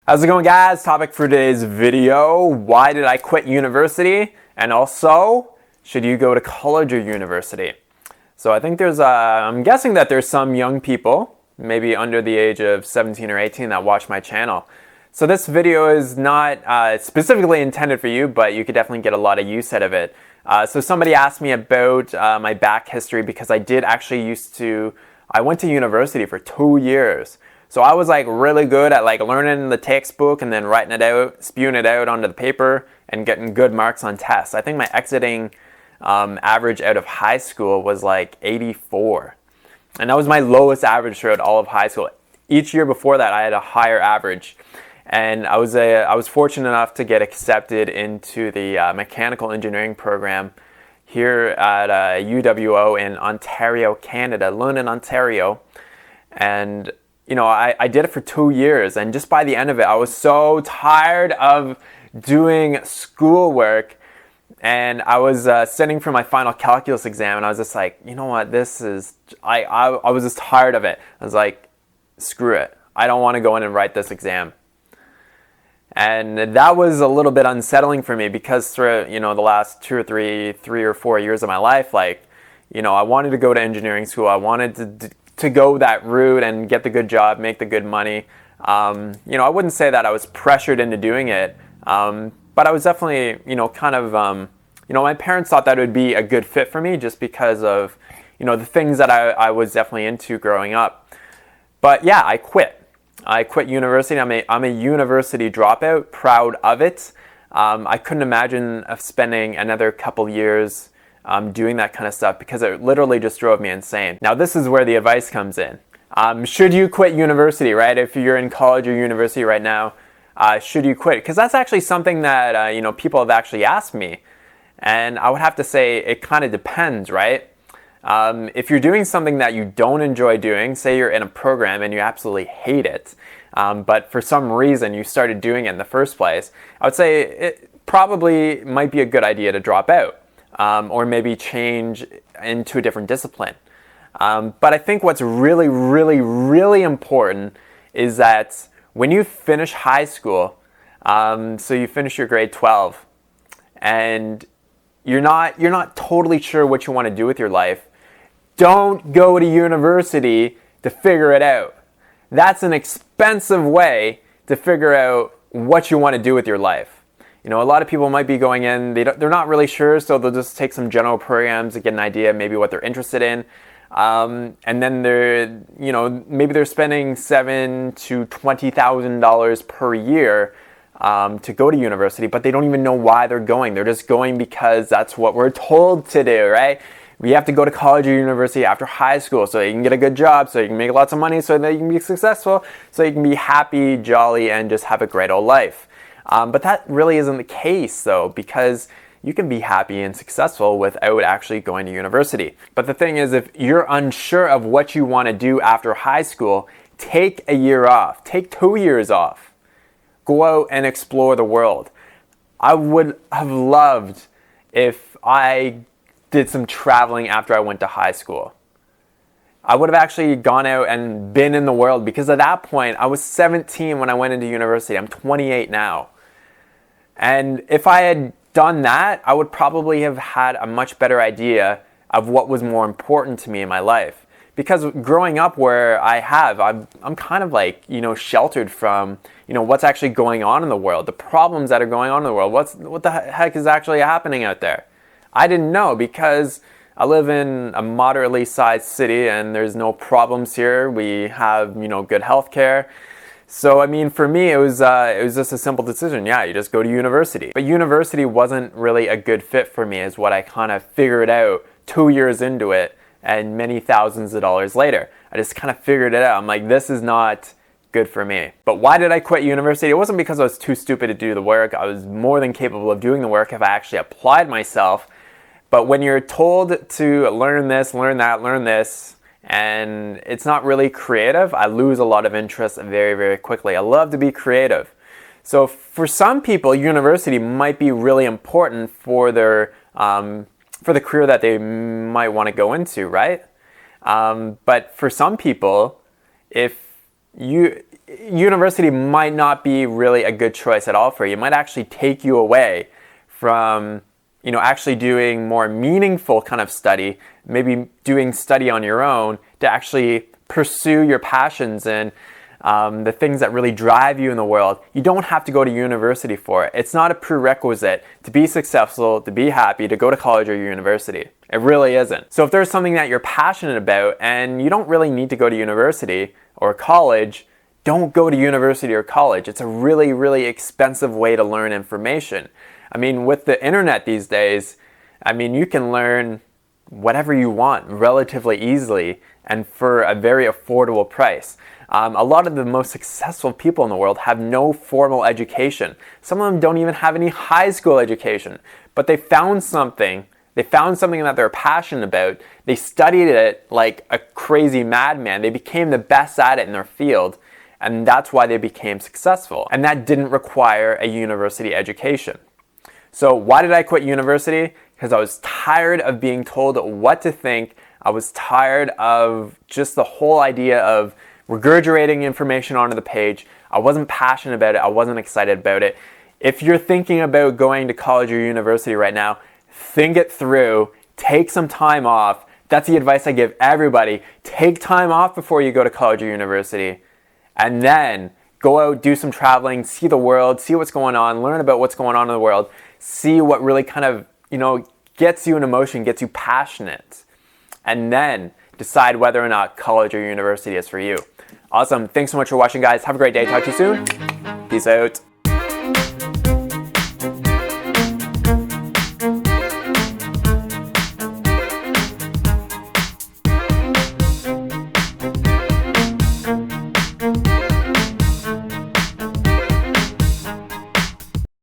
How's it going, guys? Topic for today's video: why did I quit university? And also, should you go to college or university? So I think I'm guessing that there's some young people, maybe under the age of 17 or 18, that watch my channel. So this video is not specifically intended for you, but you could definitely get a lot of use out of it. So somebody asked me about my back history because I did actually I went to university for 2 years. So I was really good at learning the textbook and then writing it out, spewing it out onto the paper and getting good marks on tests. I think my exiting average out of high school was 84. And that was my lowest average throughout all of high school. Each year before that I had a higher average. And I was fortunate enough to get accepted into the mechanical engineering program here at UWO in Ontario, Canada, London, Ontario. And I did it for 2 years, and just by the end of it, I was so tired of doing schoolwork, and I was sitting for my final calculus exam, and I was just like, you know what, I was just tired of it. I was like, screw it. I don't want to go in and write this exam. And that was a little bit unsettling for me because through, the last 3 or 4 years of my life, I wanted to go to engineering school. I wanted to go that route and get the good job, make the good money. I wouldn't say that I was pressured into doing it, but I was definitely, my parents thought that it would be a good fit for me just because of, the things that I was definitely into growing up. But yeah, I quit university. I'm a university dropout, proud of it. I couldn't imagine spending another couple years doing that kind of stuff because it literally just drove me insane. Now this is where the advice comes in. Should you quit university, right? If you're in college or university right now, should you quit? Because that's actually something that people have actually asked me. And I would have to say it kind of depends, right? If you're doing something that you don't enjoy doing, say you're in a program and you absolutely hate it, but for some reason you started doing it in the first place, I would say it probably might be a good idea to drop out. Or maybe change into a different discipline. But I think what's really, really, really important is that when you finish high school, so you finish your grade 12, and you're not totally sure what you want to do with your life, don't go to university to figure it out. That's an expensive way to figure out what you want to do with your life. A lot of people might be going in, they're not really sure, so they'll just take some general programs to get an idea of maybe what they're interested in. And then maybe they're spending $7,000 to $20,000 per year to go to university, but they don't even know why they're going. They're just going because that's what we're told to do, right? We have to go to college or university after high school so you can get a good job, so you can make lots of money, so that you can be successful, so you can be happy, jolly, and just have a great old life. But that really isn't the case, though, because you can be happy and successful without actually going to university. But the thing is, if you're unsure of what you want to do after high school, take a year off. Take 2 years off. Go out and explore the world. I would have loved if I did some traveling after I went to high school. I would have actually gone out and been in the world because at that point, I was 17 when I went into university. I'm 28 now. And if I had done that, I would probably have had a much better idea of what was more important to me in my life. Because growing up where I'm kind of sheltered from, what's actually going on in the world, the problems that are going on in the world, what the heck is actually happening out there. I didn't know because I live in a moderately sized city and there's no problems here. We have, good health care. So, for me, it was just a simple decision. Yeah, you just go to university. But university wasn't really a good fit for me is what I kind of figured out 2 years into it and many thousands of dollars later. I just kind of figured it out. I'm like, this is not good for me. But why did I quit university? It wasn't because I was too stupid to do the work. I was more than capable of doing the work if I actually applied myself. But when you're told to learn this, learn that, learn this, and it's not really creative, I lose a lot of interest very, very quickly. I love to be creative. So for some people, university might be really important for their for the career that they might want to go into, right? But for some people, if university might not be really a good choice at all for you. It might actually take you away from, actually doing more meaningful kind of study, maybe doing study on your own to actually pursue your passions and the things that really drive you in the world. You don't have to go to university for it. It's not a prerequisite to be successful, to be happy, to go to college or university. It really isn't. So if there's something that you're passionate about and you don't really need to go to university or college, don't go to university or college. It's a really, really expensive way to learn information. I mean, with the internet these days, you can learn whatever you want relatively easily and for a very affordable price. A lot of the most successful people in the world have no formal education. Some of them don't even have any high school education, but they found something. They found something that they're passionate about. They studied it like a crazy madman. They became the best at it in their field, and that's why they became successful. And that didn't require a university education. So why did I quit university? Because I was tired of being told what to think. I was tired of just the whole idea of regurgitating information onto the page. I wasn't passionate about it. I wasn't excited about it. If you're thinking about going to college or university right now, think it through. Take some time off. That's the advice I give everybody. Take time off before you go to college or university. And then go out, do some traveling, see the world, see what's going on, learn about what's going on in the world, see what really kind of, gets you in emotion, gets you passionate. And then decide whether or not college or university is for you. Awesome. Thanks so much for watching, guys. Have a great day. Talk to you soon. Peace out.